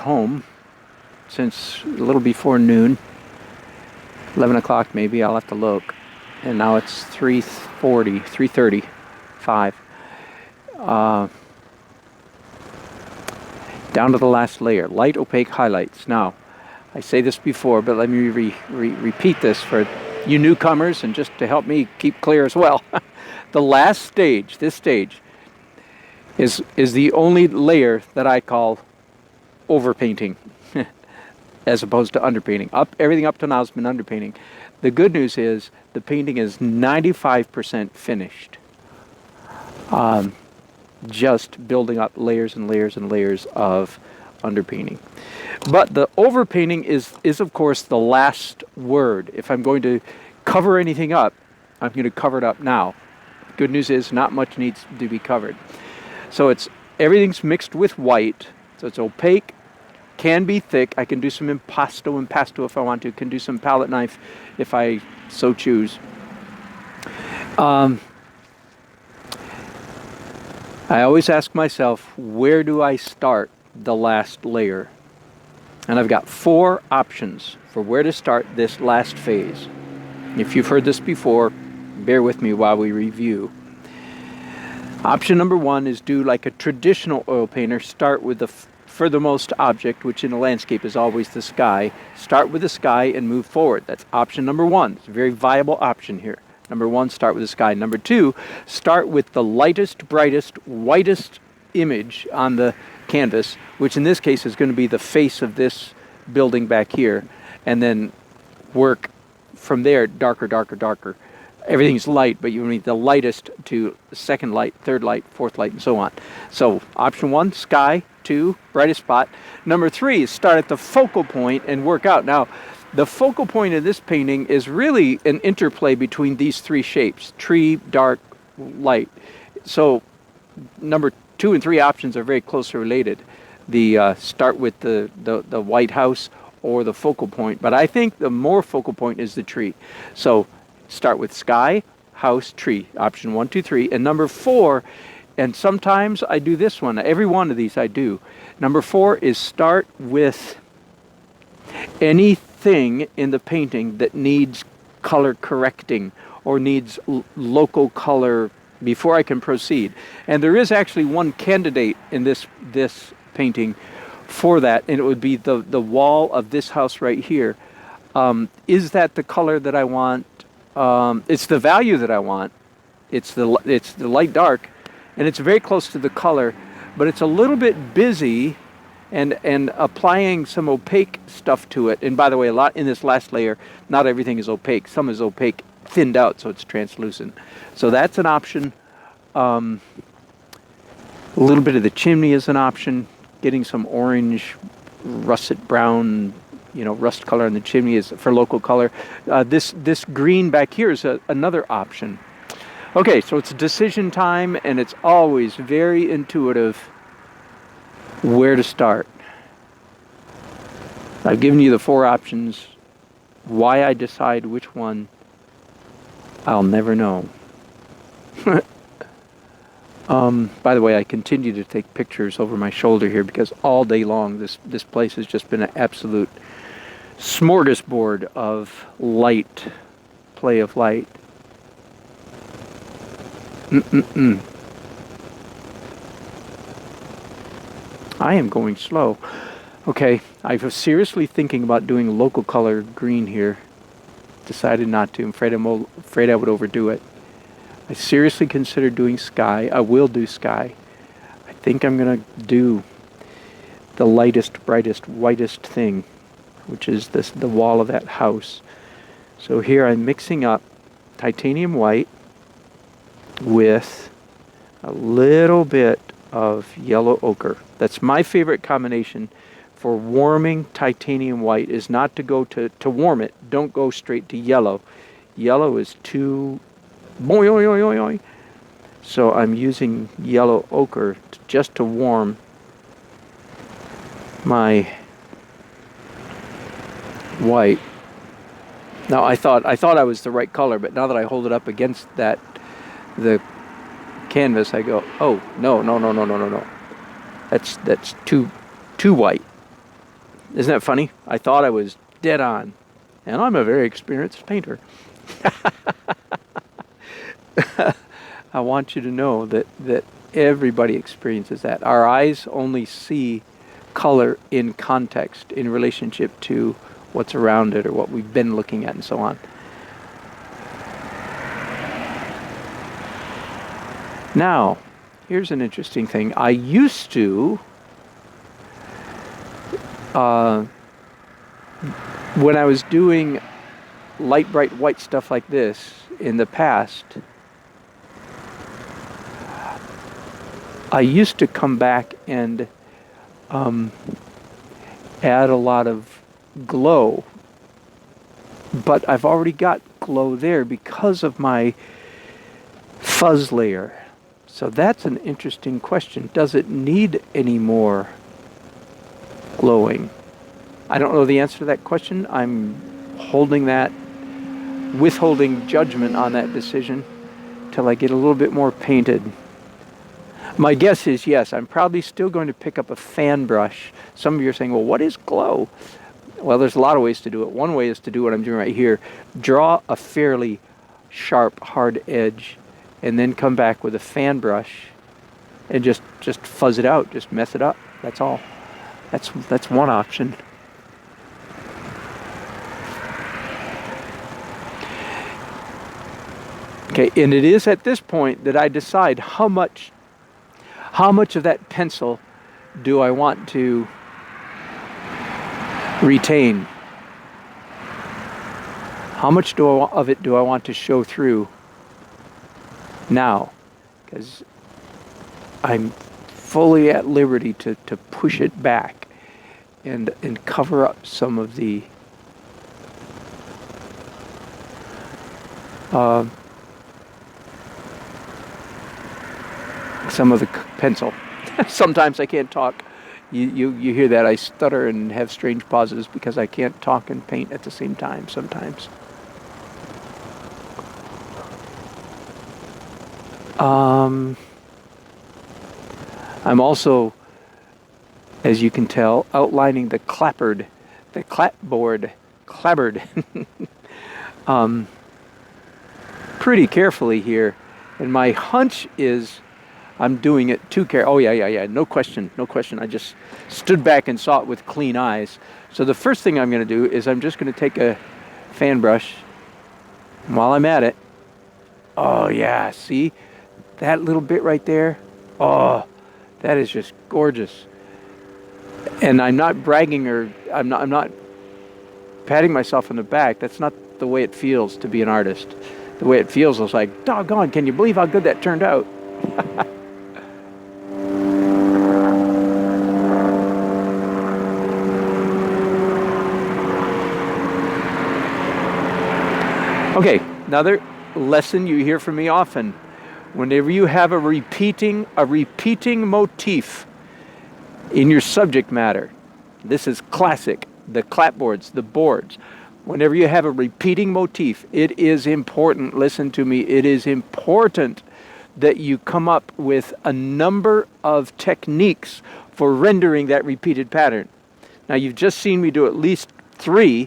home since a little before noon, 11 o'clock maybe, I'll have to look. And now it's 3:40, 3:35. Down to the last layer, light opaque highlights. Now, I say this before, but let me repeat this for you newcomers and just to help me keep clear as well. The last stage, this stage, is the only layer that I call overpainting as opposed to underpainting. Everything up to now has been underpainting. The good news is the painting is 95% finished. Just building up layers and layers and layers of underpainting. But the overpainting is of course the last word. If I'm going to cover anything up, I'm going to cover it up now. Good news is not much needs to be covered. So everything's mixed with white, so it's opaque, can be thick. I can do some impasto if I want to, can do some palette knife if I so choose. I always ask myself, where do I start the last layer? And I've got 4 options for where to start this last phase. If you've heard this before, bear with me while we review. Option number 1 is do like a traditional oil painter, start with the furthermost object, which in a landscape is always the sky. Start with the sky and move forward. That's option number 1. It's a very viable option here. Number 1, start with the sky. Number 2, start with the lightest, brightest, whitest image on the canvas, which in this case is going to be the face of this building back here, and then work from there, darker, darker, darker. Everything's light, but you need the lightest to second light, third light, fourth light, and so on. So option 1, sky. 2, brightest spot. Number 3 is start at the focal point and work out. Now, the focal point of this painting is really an interplay between these 3 shapes: tree, dark, light. So number 2 and 3 options are very closely related. The start with the White House or the focal point, but I think the more focal point is the tree. So start with sky, house, tree, option 1, 2, 3. And number 4, and sometimes I do this one, every one of these I do. Number 4 is start with anything in the painting that needs color correcting or needs local color before I can proceed. And there is actually one candidate in this painting for that, and it would be the wall of this house right here. Is that the color that I want? It's the value that I want. It's the light dark, and it's very close to the color, but it's a little bit busy and applying some opaque stuff to it. And by the way, a lot in this last layer, not everything is opaque. Some is opaque, thinned out, so it's translucent. So that's an option. A little bit of the chimney is an option. Getting some orange, russet brown, rust color in the chimney is for local color. This green back here is another option. Okay, so it's decision time, and it's always very intuitive where to start. I've given you the 4 options. Why I decide which one, I'll never know. By the way, I continue to take pictures over my shoulder here because all day long this place has just been an absolute smorgasbord of light, play of light. I am going slow. Okay, I was seriously thinking about doing local color green here. Decided not to. I'm afraid I would overdo it. I seriously considered doing sky. I will do sky. I think I'm going to do the lightest, brightest, whitest thing, which is the wall of that house. So here I'm mixing up titanium white with a little bit of yellow ochre. That's my favorite combination for warming titanium white, is not to go to warm it. Don't go straight to yellow. Yellow is too boing, oing, oing, oing. So I'm using yellow ochre just to warm my white. Now I thought I was the right color, but now that I hold it up against the canvas, I go, oh no. That's too white. Isn't that funny? I thought I was dead on, and I'm a very experienced painter. I want you to know that everybody experiences that. Our eyes only see color in context, in relationship to what's around it or what we've been looking at and so on. Now, here's an interesting thing. I used to, when I was doing light, bright, white stuff like this in the past, I used to come back and add a lot of glow, but I've already got glow there because of my fuzz layer. So that's an interesting question. Does it need any more glowing? I don't know the answer to that question. I'm withholding judgment on that decision till I get a little bit more painted. My guess is yes, I'm probably still going to pick up a fan brush. Some of you are saying, well, what is glow? Well, there's a lot of ways to do it. One way is to do what I'm doing right here. Draw a fairly sharp, hard edge, and then come back with a fan brush and just fuzz it out, just mess it up. That's all. That's one option. Okay, and it is at this point that I decide how much of that pencil do I want to retain? How much of it do I want to show through now? Because I'm fully at liberty to push it back and cover up some of the pencil. Sometimes I can't talk. You hear that I stutter and have strange pauses because I can't talk and paint at the same time sometimes. I'm also, as you can tell, outlining the clapboard, pretty carefully here. And my hunch is I'm doing it too carefully. Oh, yeah. No question. I just stood back and saw it with clean eyes. So the first thing I'm going to do is I'm just going to take a fan brush. And while I'm at it, oh, yeah, see? That little bit right there? Oh, that is just gorgeous. And I'm not bragging or I'm not patting myself on the back. That's not the way it feels to be an artist. The way it feels is like, doggone, can you believe how good that turned out? Okay, another lesson you hear from me often. Whenever you have a repeating motif in your subject matter, this is classic, the clapboards, the boards. Whenever you have a repeating motif, it is important, listen to me, it is important that you come up with a number of techniques for rendering that repeated pattern. Now, you've just seen me do at least 3.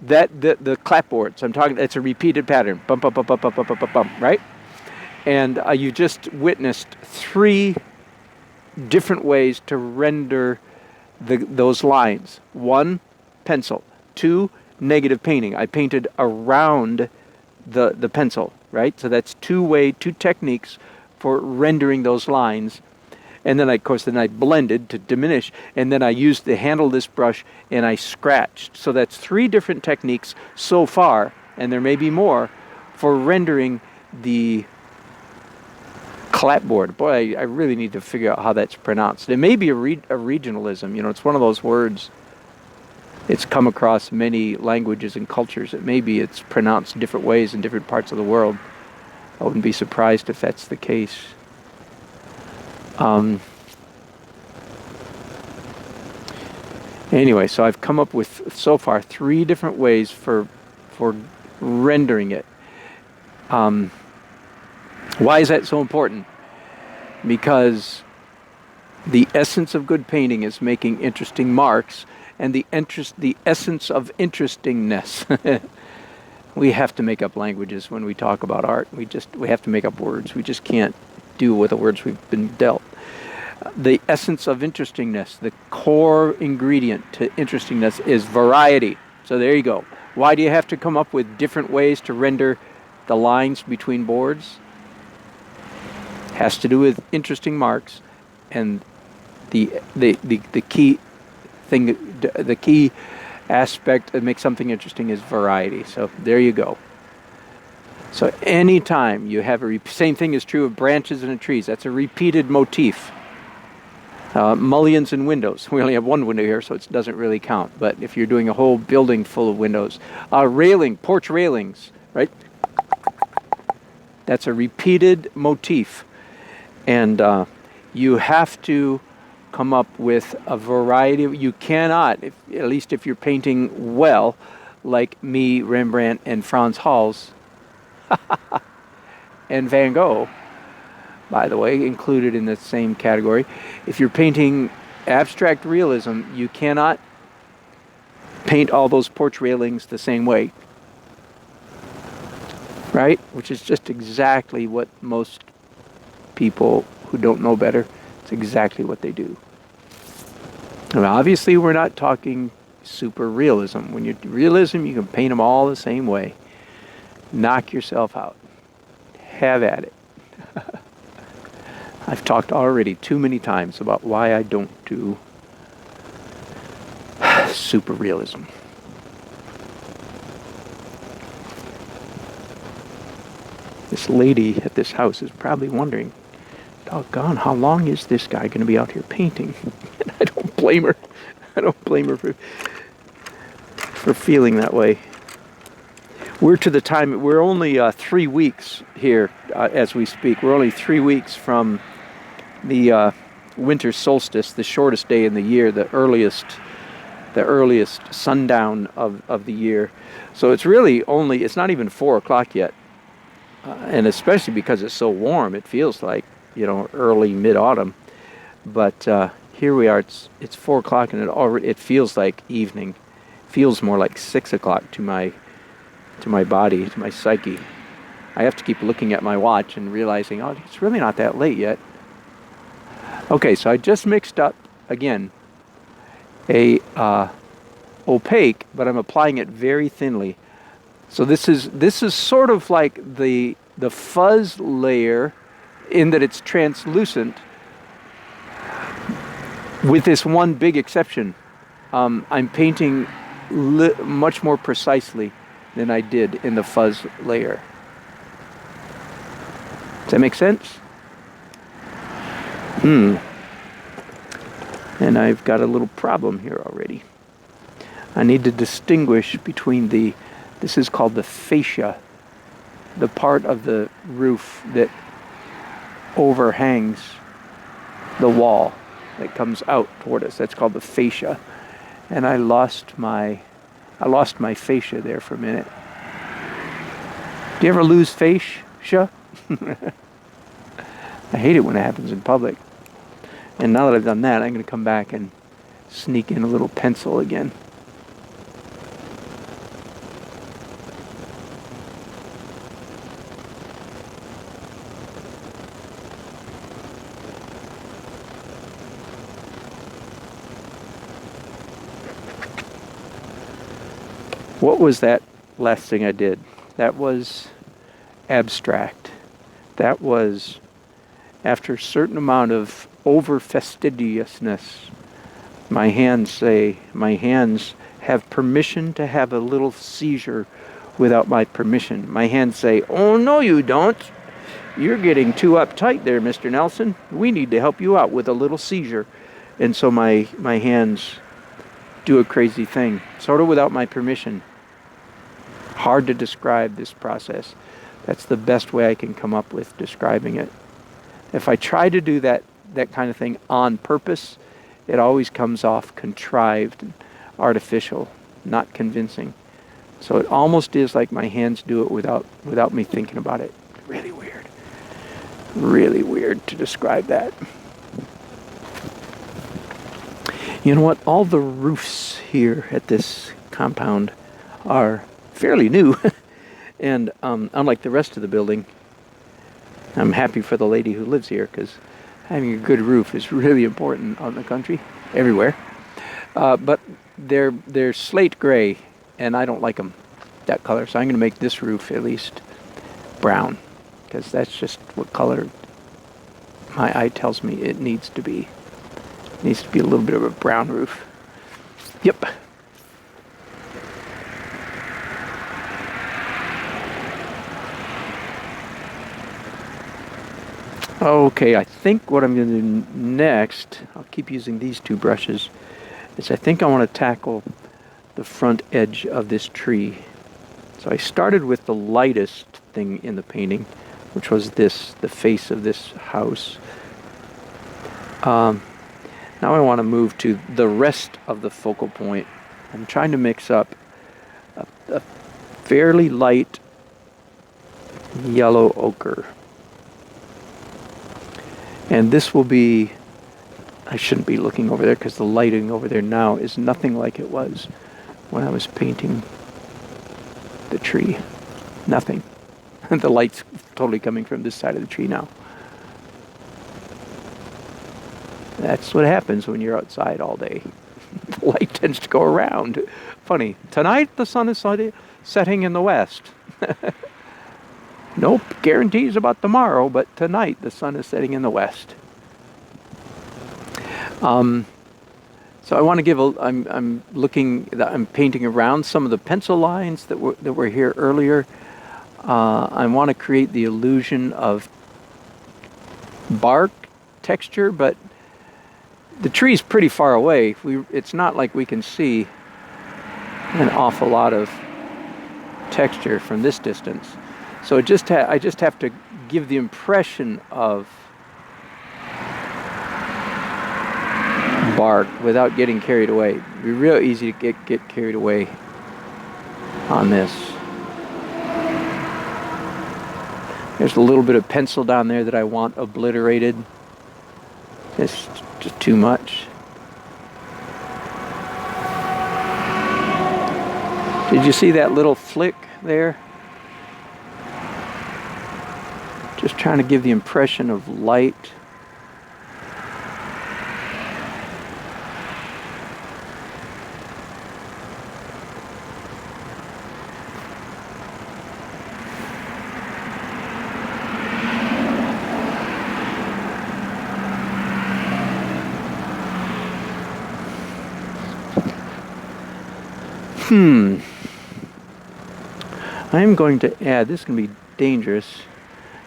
The clapboards, I'm talking, it's a repeated pattern, bump, bump, bump, bump, bump, bump, bump, bump, right? And you just witnessed 3 different ways to render those lines. 1, pencil. 2, negative painting. I painted around the pencil, right? So that's 2 techniques for rendering those lines. And then, of course, I blended to diminish, and then I used the handle of this brush and I scratched. So that's 3 different techniques so far, and there may be more, for rendering the clapboard. Boy, I really need to figure out how that's pronounced. It may be a regionalism. You know, it's one of those words. It's come across many languages and cultures. It may be it's pronounced different ways in different parts of the world. I wouldn't be surprised if that's the case. Anyway, so I've come up with, so far, 3 different ways for rendering it. Why is that so important? Because The essence of good painting is making interesting marks, and the essence of interestingness. We have to make up languages when we talk about art. We have to make up words. We just can't do with the words we've been dealt. The essence of interestingness, the core ingredient to interestingness is variety. So there you go. Why do you have to come up with different ways to render the lines between boards? Has to do with interesting marks, and the key thing, the key aspect that makes something interesting is variety. So there you go. So anytime you have same thing is true of branches and trees. That's a repeated motif. Mullions and windows. We only have one window here, so it doesn't really count. But if you're doing a whole building full of windows, porch railings, right? That's a repeated motif. And you have to come up with a variety. You cannot, at least if you're painting well, like me, Rembrandt, and Frans Hals, and Van Gogh, by the way, included in the same category. If you're painting abstract realism, you cannot paint all those porch railings the same way, right? Which is just exactly what most people who don't know better, it's exactly what they do. And obviously, we're not talking super realism. When you're realism, you can paint them all the same way. Knock yourself out. Have at it. I've talked already too many times about why I don't do super realism. This lady at this house is probably wondering, doggone, how long is this guy going to be out here painting? And I don't blame her. I don't blame her for feeling that way. We're to the time, we're only 3 weeks here as we speak. We're only 3 weeks from the winter solstice, the shortest day in the year, the earliest sundown of the year. So it's really it's not even 4 o'clock yet. And especially because it's so warm, it feels like, early mid-autumn. But here we are, it's 4 o'clock, and it feels like evening. It feels more like 6 o'clock to my body, to my psyche. I have to keep looking at my watch and realizing, oh, it's really not that late yet. Okay, so I just mixed up, again, a opaque, but I'm applying it very thinly. So this is sort of like the fuzz layer, in that it's translucent, with this one big exception. I'm painting much more precisely than I did in the fuzz layer. Does that make sense? And I've got a little problem here already. I need to distinguish between this is called the fascia, the part of the roof that overhangs the wall that comes out toward us. That's called the fascia. And I lost my fascia there for a minute. Do you ever lose fascia? I hate it when it happens in public. And now that I've done that, I'm going to come back and sneak in a little pencil again. What was that last thing I did? That was abstract. That was, after a certain amount of over fastidiousness, my hands have permission to have a little seizure without my permission. My hands say, "Oh, no, you don't. You're getting too uptight there, Mr. Nelson. We need to help you out with a little seizure." And so my hands do a crazy thing, sort of without my permission. Hard to describe this process. That's the best way I can come up with describing it. If I try to do that kind of thing on purpose, it always comes off contrived and artificial, not convincing. So it almost is like my hands do it without me thinking about it. Really weird. Really weird to describe that. You know what? All the roofs here at this compound are fairly new. And unlike the rest of the building, I'm happy for the lady who lives here because having a good roof is really important out in the country, everywhere. But they're slate gray, and I don't like them that color. So I'm going to make this roof at least brown because that's just what color my eye tells me it needs to be. It needs to be a little bit of a brown roof. Yep. Okay, I think what I'm going to do next, I'll keep using these two brushes, is I think I want to tackle the front edge of this tree. So I started with the lightest thing in the painting, which was this, the face of this house. Now I want to move to the rest of the focal point. I'm trying to mix up a fairly light yellow ochre. And this will be, I shouldn't be looking over there because the lighting over there now is nothing like it was when I was painting the tree. Nothing. The light's totally coming from this side of the tree now. That's what happens when you're outside all day. The light tends to go around. Funny. Tonight the sun is setting in the west. Nope guarantees about tomorrow, but tonight the sun is setting in the west. So I want to give I'm painting around some of the pencil lines that were here earlier. I want to create the illusion of bark texture, but the tree's pretty far away. It's not like we can see an awful lot of texture from this distance. So I just have to give the impression of bark without getting carried away. It'd be real easy to get carried away on this. There's a little bit of pencil down there that I want obliterated. It's just too much. Did you see that little flick there? Just trying to give the impression of light. I'm going to add, this is going to be dangerous,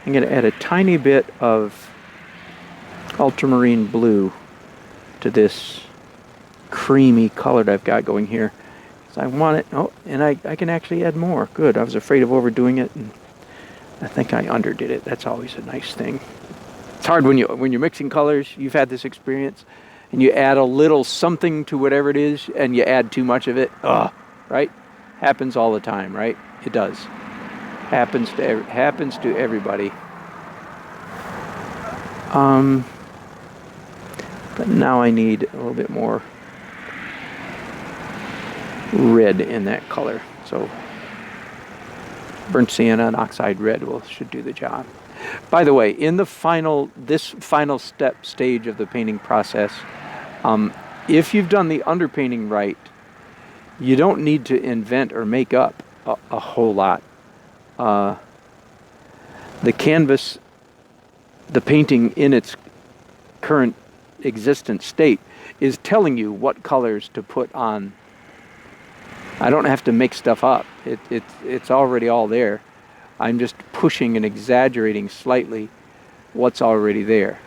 I'm going to add a tiny bit of ultramarine blue to this creamy color that I've got going here. So I want it, and I can actually add more. Good, I was afraid of overdoing it, and I think I underdid it. That's always a nice thing. It's hard when you're mixing colors, you've had this experience, and you add a little something to whatever it is, and you add too much of it, right? Happens all the time, right? It does. Happens to everybody. But now I need a little bit more red in that color. So burnt sienna and oxide red should do the job. By the way, in this final stage of the painting process, if you've done the underpainting right, you don't need to invent or make up a whole lot. The canvas, the painting in its current existent state is telling you what colors to put on. I don't have to make stuff up. It's already all there. I'm just pushing and exaggerating slightly what's already there.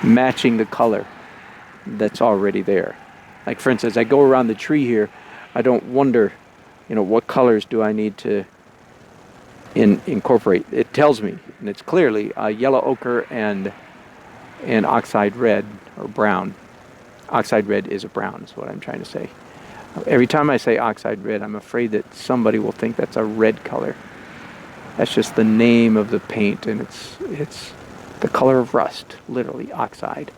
Matching the color that's already there. Like for instance, I go around the tree here, I don't wonder, what colors do I need to incorporate. It tells me, and it's clearly yellow ochre and oxide red or brown. Oxide red is a brown, is what I'm trying to say. Every time I say oxide red, I'm afraid that somebody will think that's a red color. That's just the name of the paint, and it's the color of rust, literally oxide.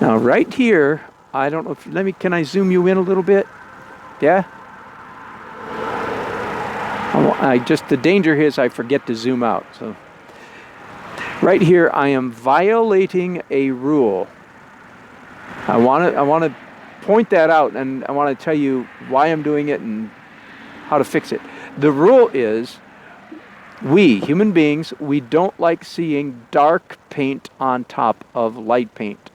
Now right here, I don't know if, can I zoom you in a little bit? Yeah? The danger here is I forget to zoom out. So right here, I am violating a rule. I want to point that out, and I want to tell you why I'm doing it and how to fix it. The rule is, we, human beings, we don't like seeing dark paint on top of light paint.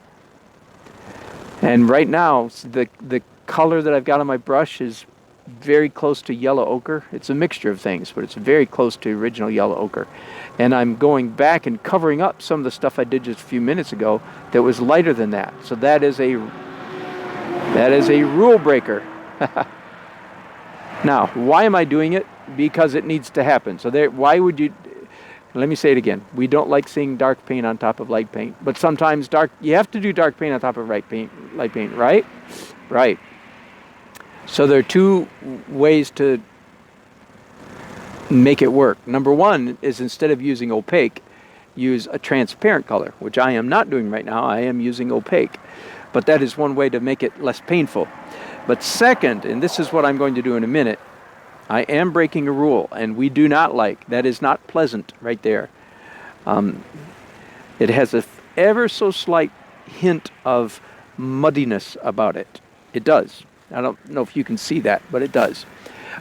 And right now, the color that I've got on my brush is very close to yellow ochre. It's a mixture of things, but it's very close to original yellow ochre. And I'm going back and covering up some of the stuff I did just a few minutes ago that was lighter than that. So that is a rule breaker. Now, why am I doing it? Because it needs to happen. So why would you? Let me say it again. We don't like seeing dark paint on top of light paint, but sometimes you have to do dark paint on top of light paint, right? Right. So there are two ways to make it work. Number one is, instead of using opaque, use a transparent color, which I am not doing right now. I am using opaque. But that is one way to make it less painful. But second, and this is what I'm going to do in a minute, I am breaking a rule, and we do not like. That is not pleasant right there. It has a ever so slight hint of muddiness about it. It does. I don't know if you can see that, but it does.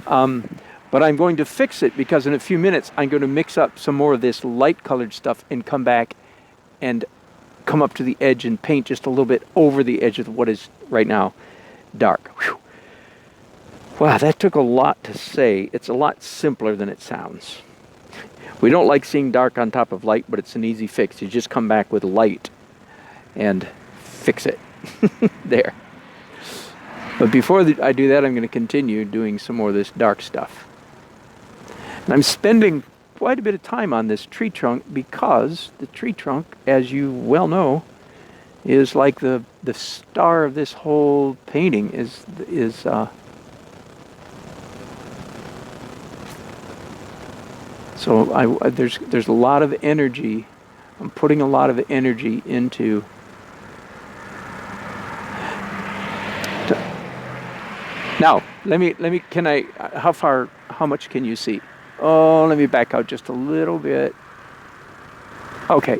But I'm going to fix it, because in a few minutes I'm going to mix up some more of this light colored stuff and come back and come up to the edge and paint just a little bit over the edge of what is right now dark. Whew. Wow, that took a lot to say. It's a lot simpler than it sounds. We don't like seeing dark on top of light, but it's an easy fix. You just come back with light and fix it. There. But before I do that, I'm going to continue doing some more of this dark stuff. And I'm spending quite a bit of time on this tree trunk, because the tree trunk, as you well know, is like the star of this whole painting. So there's a lot of energy. I'm putting a lot of energy into. Now, how much can you see? Oh, let me back out just a little bit. Okay.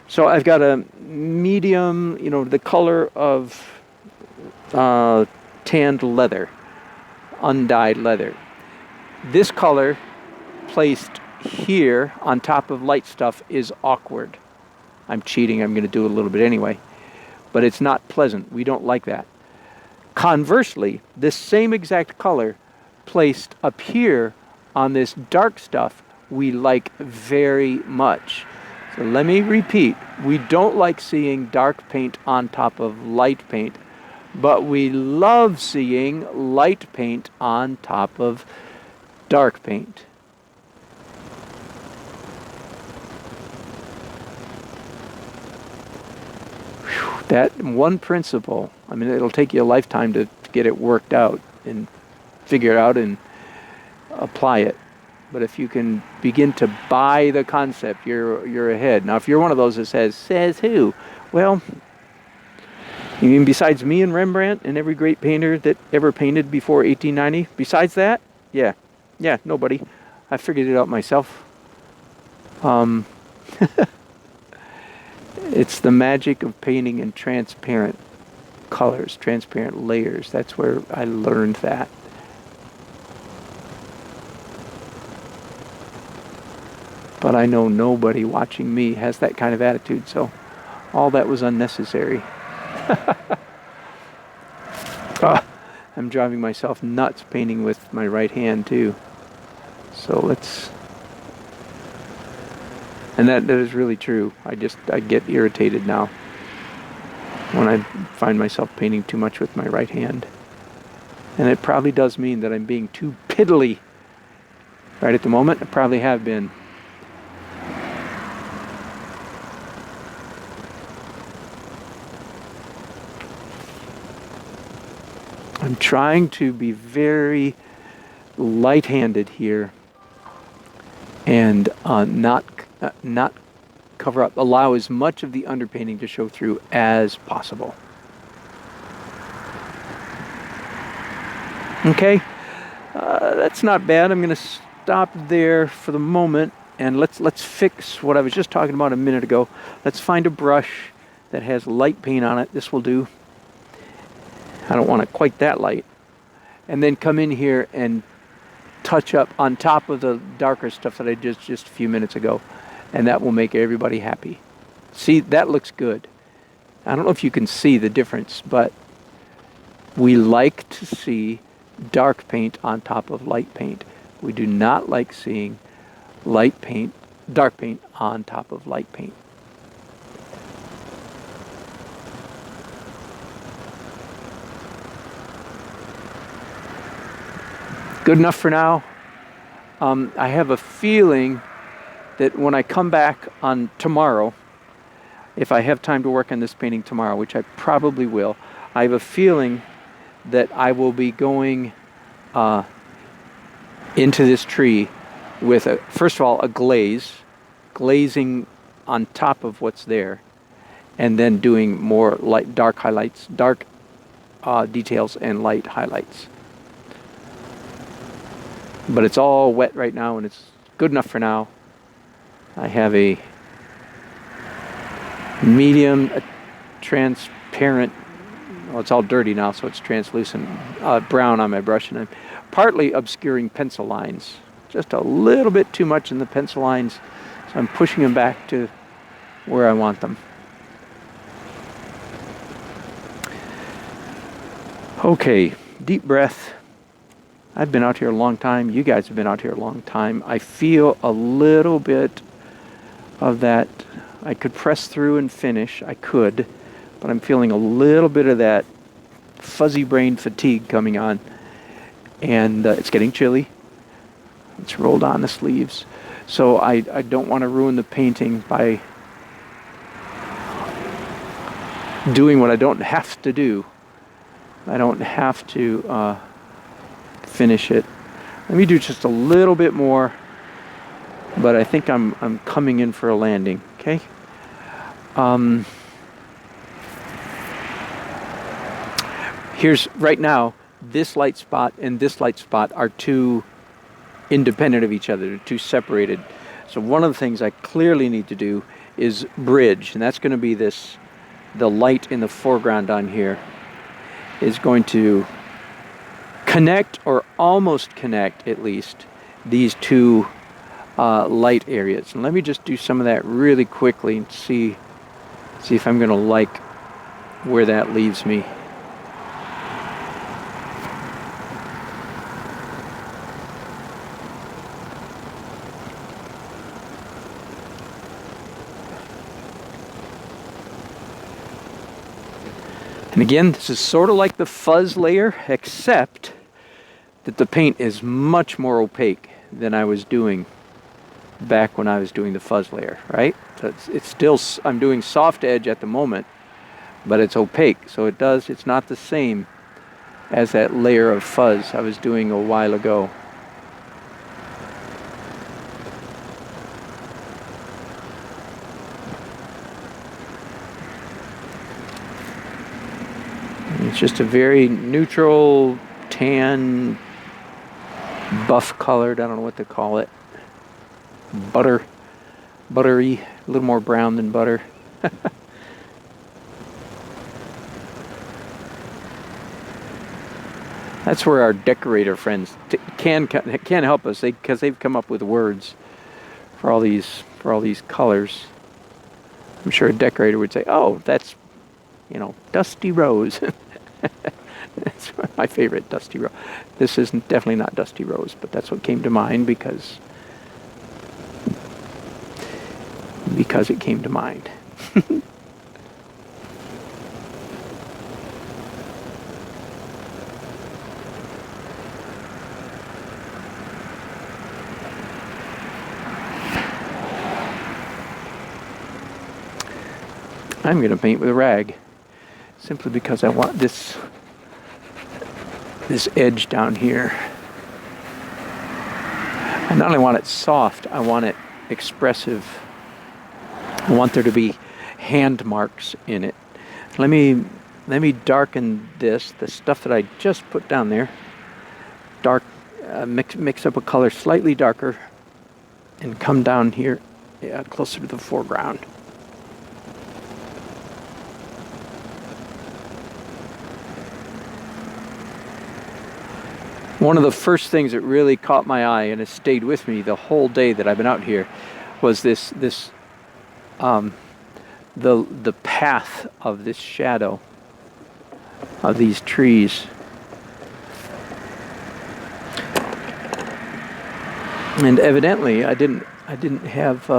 So I've got a medium, the color of tanned leather, undyed leather. This color placed here on top of light stuff is awkward. I'm cheating. I'm going to do a little bit anyway. But it's not pleasant. We don't like that. Conversely, this same exact color placed up here on this dark stuff, we like very much. So let me repeat. We don't like seeing dark paint on top of light paint, but we love seeing light paint on top of dark paint. That one principle, it'll take you a lifetime to get it worked out and figure it out and apply it. But if you can begin to buy the concept, you're ahead. Now, if you're one of those that says who? Well, you mean besides me and Rembrandt and every great painter that ever painted before 1890? Besides that? Yeah, nobody. I figured it out myself. It's the magic of painting in transparent colors, transparent layers. That's where I learned that. But I know nobody watching me has that kind of attitude, so all that was unnecessary. I'm driving myself nuts painting with my right hand too. So let's... And that is really true. I get irritated now when I find myself painting too much with my right hand. And it probably does mean that I'm being too piddly right at the moment. I probably have been. I'm trying to be very light-handed here and not cover up, allow as much of the underpainting to show through as possible. Okay, that's not bad. I'm going to stop there for the moment, and let's fix what I was just talking about a minute ago. Let's find a brush that has light paint on it. This will do. I don't want it quite that light. And then come in here and touch up on top of the darker stuff that I did just a few minutes ago, and that will make everybody happy. See, that looks good. I don't know if you can see the difference, but we like to see dark paint on top of light paint. We do not like seeing dark paint on top of light paint. Good enough for now. I have a feeling that when I come back on tomorrow, if I have time to work on this painting tomorrow, which I probably will, I have a feeling that I will be going into this tree with, first of all, a glazing on top of what's there, and then doing more dark highlights, dark details and light highlights. But it's all wet right now, and it's good enough for now. I have a medium transparent, well, it's all dirty now, so it's translucent brown on my brush, and I'm partly obscuring pencil lines. Just a little bit too much in the pencil lines, so I'm pushing them back to where I want them. Okay, deep breath. I've been out here a long time. You guys have been out here a long time. I feel a little bit of that. I could press through and finish. I could, but I'm feeling a little bit of that fuzzy brain fatigue coming on. And it's getting chilly. It's rolled on the sleeves. So I don't want to ruin the painting by doing what I don't have to do. I don't have to finish it. Let me do just a little bit more, but I think I'm coming in for a landing. Okay. Here's right now, this light spot and this light spot are two independent of each other. They're two separated. So one of the things I clearly need to do is bridge, and that's going to be this. The light in the foreground on here is going to connect, or almost connect at least, these two light areas. And let me just do some of that really quickly and see if I'm going to like where that leaves me. And again, this is sort of like the fuzz layer, except that the paint is much more opaque than I was doing back when I was doing the fuzz layer, right? So it's still, I'm doing soft edge at the moment, but it's opaque. So it's not the same as that layer of fuzz I was doing a while ago. It's just a very neutral, tan, buff colored, I don't know what to call it. Buttery, a little more brown than butter. That's where our decorator friends can help us, because they've come up with words for all these colors. I'm sure a decorator would say, "Oh, that's, dusty rose." That's my favorite, dusty rose. This is definitely not dusty rose, but that's what came to mind because it came to mind. I'm going to paint with a rag, simply because I want this edge down here. I not only want it soft, I want it expressive. I want there to be hand marks in it. Let me darken this, the stuff that I just put down there. Dark, mix up a color slightly darker, and come down here, closer to the foreground. One of the first things that really caught my eye and has stayed with me the whole day that I've been out here was the path of this shadow of these trees. And evidently I didn't have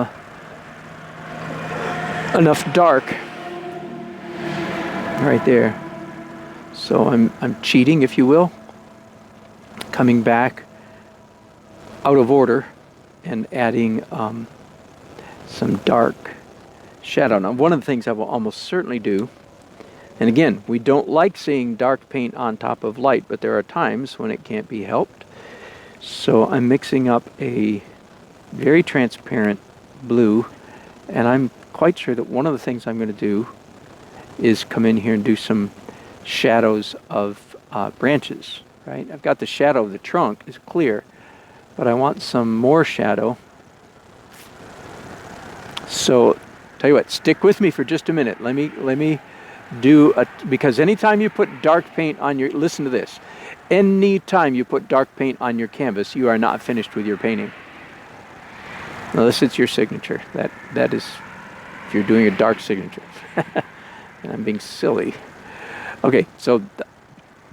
enough dark right there. So I'm cheating, if you will, coming back out of order and adding some dark shadow. Now, one of the things I will almost certainly do, and again, we don't like seeing dark paint on top of light, but there are times when it can't be helped. So I'm mixing up a very transparent blue, and I'm quite sure that one of the things I'm going to do is come in here and do some shadows of branches, right? I've got the shadow of the trunk is clear, but I want some more shadow. So tell you what, stick with me for just a minute. Let me do because anytime you put dark paint on your, listen to this, anytime you put dark paint on your canvas, you are not finished with your painting. Unless it's your signature. That is, if you're doing a dark signature. And I'm being silly. Okay, so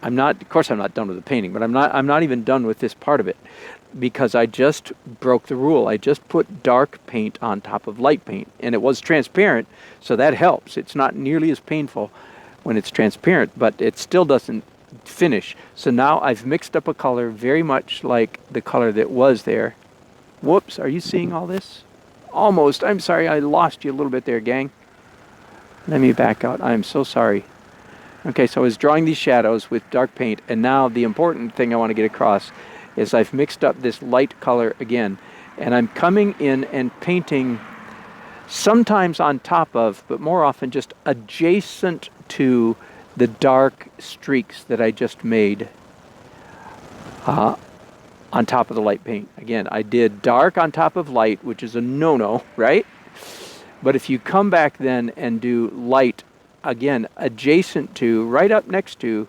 I'm not, of course I'm not done with the painting, but I'm not even done with this part of it, because I just broke the rule. I just put dark paint on top of light paint, and it was transparent, so that helps. It's not nearly as painful when it's transparent, but it still doesn't finish. So now I've mixed up a color very much like the color that was there. Whoops, are you seeing all this? Almost. I'm sorry, I lost you a little bit there, gang. Let me back out. I'm so sorry. Okay, so I was drawing these shadows with dark paint, and now the important thing I want to get across is I've mixed up this light color again, and I'm coming in and painting sometimes on top of, but more often just adjacent to the dark streaks that I just made on top of the light paint. Again, I did dark on top of light, which is a no-no, right? But if you come back then and do light, again, adjacent to, right up next to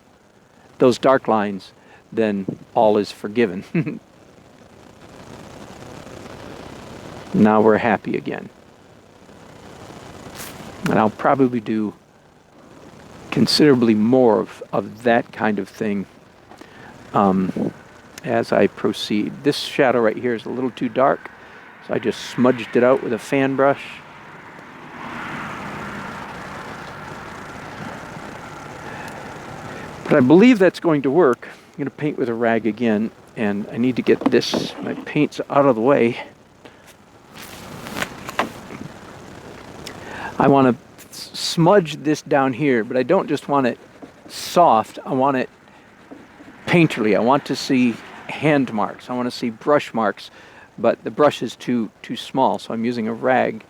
those dark lines, then all is forgiven. Now we're happy again. And I'll probably do considerably more of that kind of thing as I proceed. This shadow right here is a little too dark, so I just smudged it out with a fan brush. But I believe that's going to work. I'm going to paint with a rag again, and I need to get my paints out of the way. I want to smudge this down here, but I don't just want it soft. I want it painterly. I want to see hand marks. I want to see brush marks, but the brush is too small, so I'm using a rag.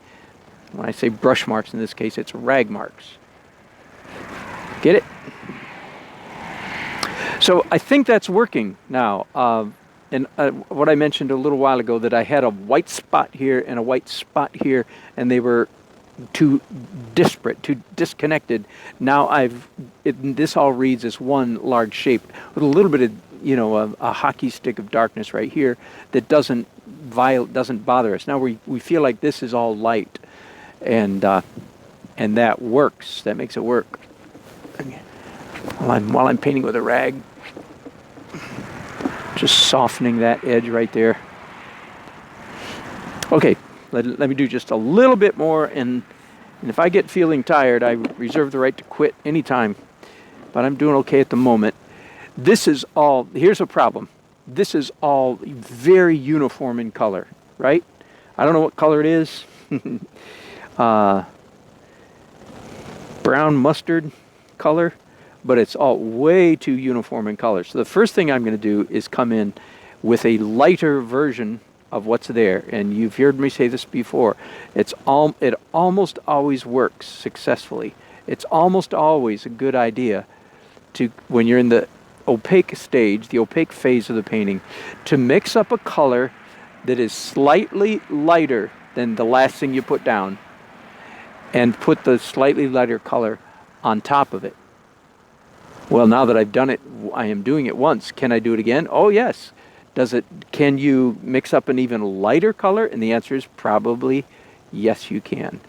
When I say brush marks in this case, it's rag marks. Get it? So I think that's working now. And what I mentioned a little while ago, that I had a white spot here and a white spot here, and they were too disparate, too disconnected. Now this all reads as one large shape with a little bit of, a hockey stick of darkness right here that doesn't bother us. Now we feel like this is all light, and that works. That makes it work. While I'm painting with a rag, just softening that edge right there. Okay, let me do just a little bit more, and if I get feeling tired, I reserve the right to quit anytime, but I'm doing okay at the moment. This is all, here's a problem. This is all very uniform in color, right? I don't know what color it is. Brown mustard color. But it's all way too uniform in color. So the first thing I'm going to do is come in with a lighter version of what's there, and you've heard me say this before, it almost always works successfully. It's almost always a good idea to, when you're in the opaque stage, the opaque phase of the painting, to mix up a color that is slightly lighter than the last thing you put down, and put the slightly lighter color on top of it. Well, now that I've done it, I am doing it once. Can I do it again? Oh, yes. Can you mix up an even lighter color? And the answer is probably yes, you can.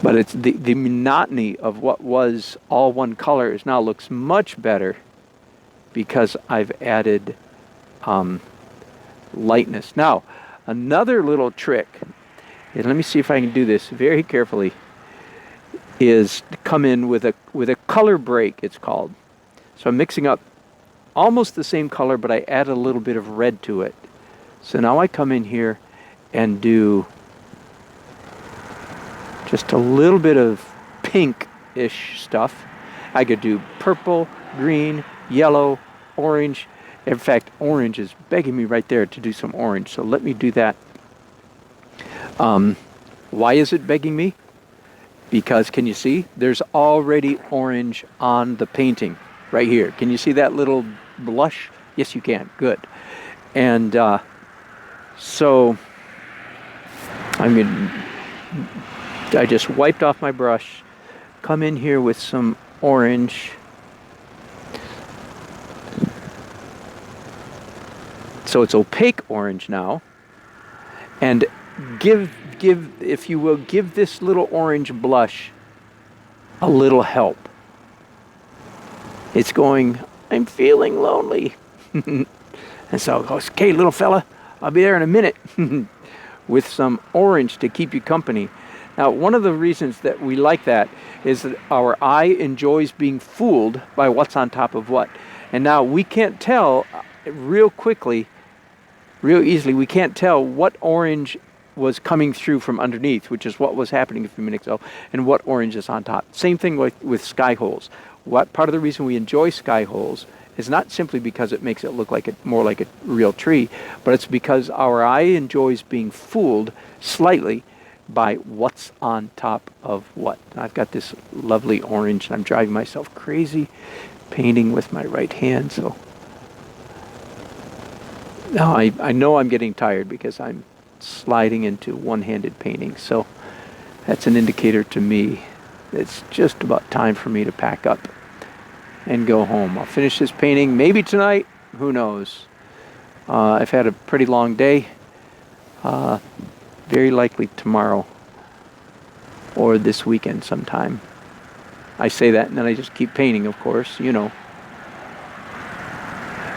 But it's the monotony of what was all one color now looks much better because I've added lightness. Now, another little trick, and let me see if I can do this very carefully, is to come in with a color break, it's called. So I'm mixing up almost the same color, but I add a little bit of red to it. So now I come in here and do just a little bit of pink-ish stuff. I could do purple, green, yellow, orange. In fact, orange is begging me right there to do some orange, so let me do that. Why is it begging me? Because, can you see? There's already orange on the painting right here. Can you see that little blush? Yes, you can. Good. And so I just wiped off my brush, come in here with some orange. So it's opaque orange now. And give, if you will, give this little orange blush a little help. It's going, I'm feeling lonely. And so it goes, okay, little fella, I'll be there in a minute with some orange to keep you company. Now, one of the reasons that we like that is that our eye enjoys being fooled by what's on top of what. And now we can't tell real easily, we can't tell what orange was coming through from underneath, which is what was happening a few minutes ago, and what orange is on top. Same thing with sky holes. What part of the reason we enjoy sky holes is not simply because it makes it look more like a real tree, but it's because our eye enjoys being fooled slightly by what's on top of what. I've got this lovely orange, and I'm driving myself crazy painting with my right hand. So now I know I'm getting tired because I'm sliding into one-handed painting. So that's an indicator to me it's just about time for me to pack up and go home. I'll finish this painting maybe tonight, who knows. I've had a pretty long day, very likely tomorrow or this weekend sometime. I say that and then I just keep painting, of course, you know.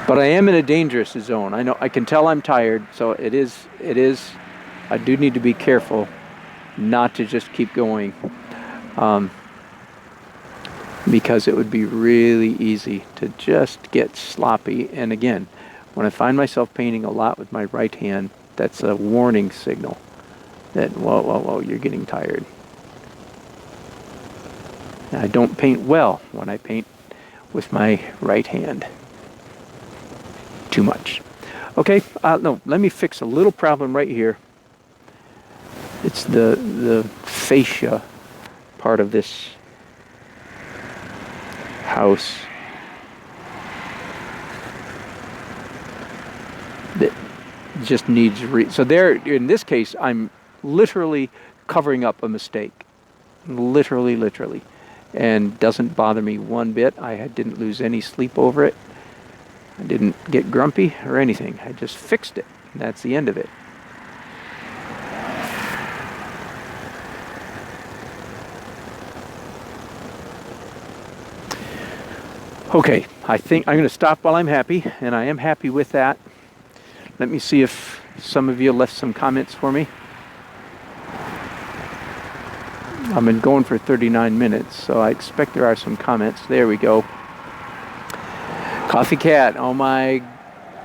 But I am in a dangerous zone. I know, I can tell I'm tired, so it is, I do need to be careful not to just keep going. Because it would be really easy to just get sloppy. And again, when I find myself painting a lot with my right hand, that's a warning signal that, whoa, you're getting tired. And I don't paint well when I paint with my right hand. Too much. Okay, no, let me fix a little problem right here. It's the fascia part of this house that just needs so there, in this case, I'm literally covering up a mistake. Literally. And doesn't bother me one bit. I didn't lose any sleep over it. I didn't get grumpy or anything. I just fixed it. And that's the end of it. Okay, I think I'm going to stop while I'm happy, and I am happy with that. Let me see if some of you left some comments for me. I've been going for 39 minutes, so I expect there are some comments. There we go. Coffee Cat, oh my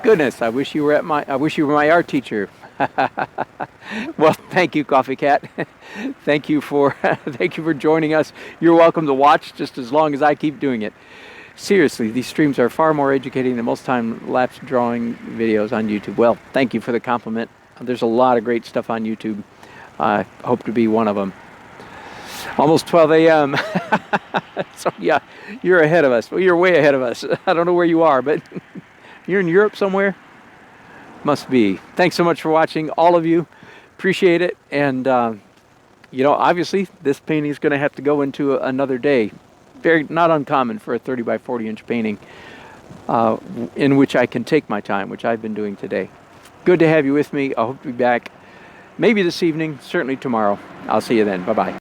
goodness, I wish you were my art teacher. Well, thank you, Coffee Cat. Thank you for joining us. You're welcome to watch just as long as I keep doing it. Seriously, these streams are far more educating than most time-lapse drawing videos on YouTube. Well, thank you for the compliment. There's a lot of great stuff on YouTube. I hope to be one of them. Almost 12 a.m. So yeah, you're ahead of us. Well, you're way ahead of us. I don't know where you are, but you're in Europe somewhere? Must be. Thanks so much for watching, all of you. Appreciate it. And, you know, obviously, this painting is going to have to go into another day. Very not uncommon for a 30 by 40 inch painting in which I can take my time, which I've been doing today. Good to have you with me. I hope to be back maybe this evening, certainly tomorrow. I'll see you then. Bye-bye.